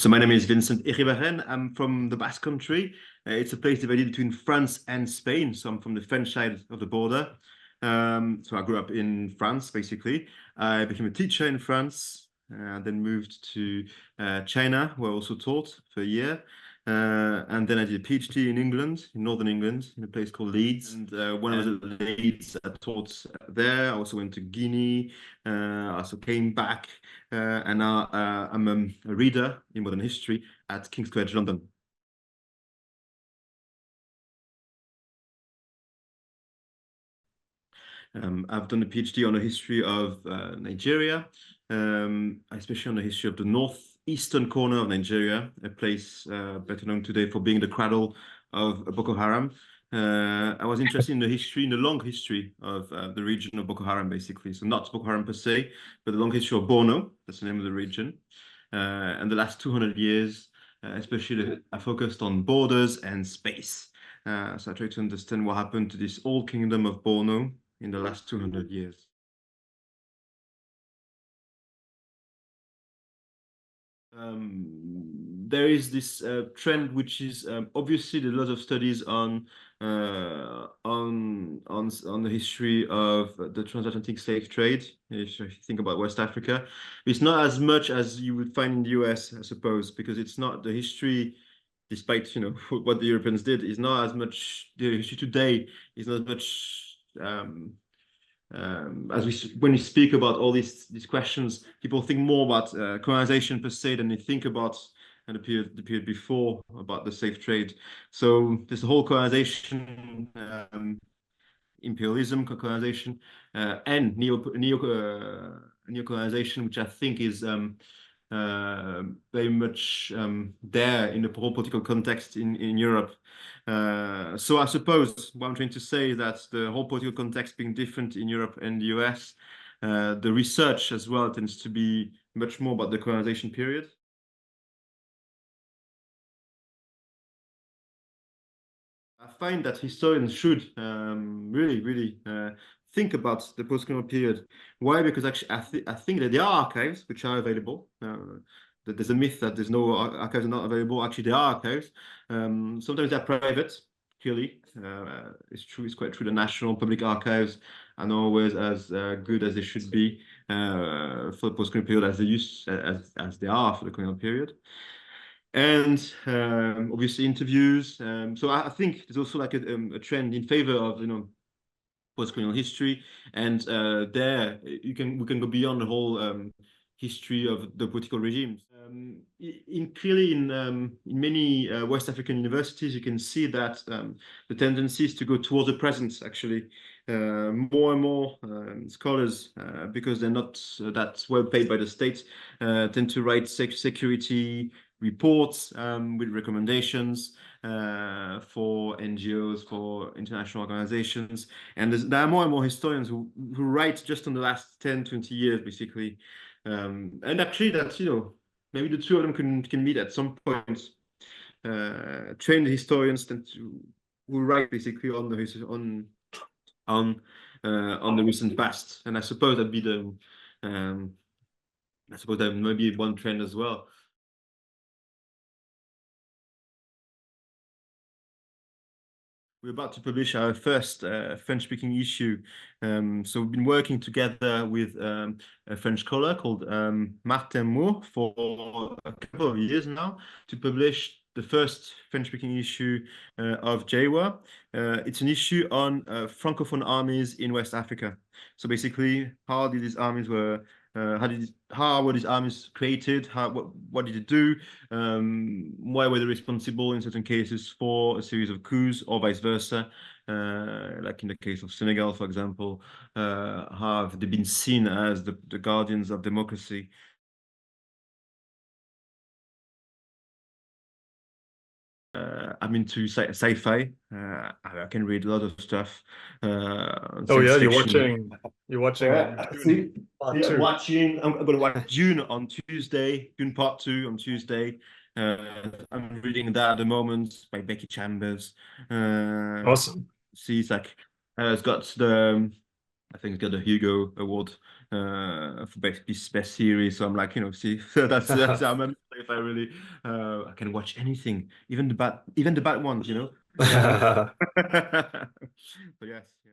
So my name is Vincent Hiribarren. I'm from the Basque Country. It's a place divided between France and Spain. So I'm from the French side of the border. So I grew up in France, basically. I became a teacher in France, then moved to China, where I also taught for a year. And then I did a PhD in England, in Northern England, in a place called Leeds. And when I was at Leeds, I taught there. I also went to Guinea. I also came back, and now I'm a reader in modern history at King's College London. I've done a PhD on the history of Nigeria, especially on the history of the northeastern corner of Nigeria, a place better known today for being the cradle of Boko Haram. I was interested in the long history of the region of Boko Haram, basically. So not Boko Haram per se, but the long history of Borno, that's the name of the region. And the last 200 years, especially I focused on borders and space. So I tried to understand what happened to this old kingdom of Borno in the last 200 years. There is this trend, which is obviously a lot of studies on the history of the transatlantic slave trade. If you think about West Africa, it's not as much as you would find in the US, I suppose, because it's not the history. Despite what the Europeans did, is not as much the history today. Is not as much. When we speak about all these questions, people think more about colonization per se than they think about the period before, about the slave trade. So there's the whole colonization, imperialism, colonization, and neo-colonization, which I think is very much there in the whole political context in Europe. So I suppose what I'm trying to say is that the whole political context being different in Europe and the US, the research as well tends to be much more about the colonization period. I find that historians should really think about the post-colonial period. Why? Because actually, I think that there are archives which are available. That there's a myth that there's no archives are not available. Actually, there are archives. Sometimes they're private. Clearly, it's true. It's quite true. The national public archives are not always as good as they should be for the post-colonial period as they are for the colonial period. And obviously interviews. So I think there's also like a trend in favor of post-colonial history, and there we can go beyond the whole history of the political regimes. Clearly in many West African universities, you can see that the tendency is to go towards the present. Actually, more and more scholars, because they're not that well paid by the state, tend to write security reports with recommendations for NGOs, for international organizations. And there are more and more historians who write just on the last 10, 20 years, basically. And actually, that's, maybe the two of them can meet at some point. Trained historians tend to who write basically on the on the recent past. And I suppose that'd be I suppose that may be one trend as well. We're about to publish our first French-speaking issue. So we've been working together with a French scholar called Martin Moore for a couple of years now to publish the first French-speaking issue of JWA. It's an issue on Francophone armies in West Africa. So basically, how did these armies how were these armies created? What did it do? Why were they responsible in certain cases for a series of coups or vice versa? Like in the case of Senegal, for example, have they been seen as the guardians of democracy? I'm into sci-fi. I can read a lot of stuff. Oh yeah, you're watching I'm gonna watch Dune on Tuesday, Dune Part 2 on Tuesday. I'm reading that at the moment by Becky Chambers. Awesome. See, it's like it's got I think it's got the Hugo Award for best series. So I'm like, see, that's I'm if I really I can watch anything, even the bad ones, you know. But yes. Yeah.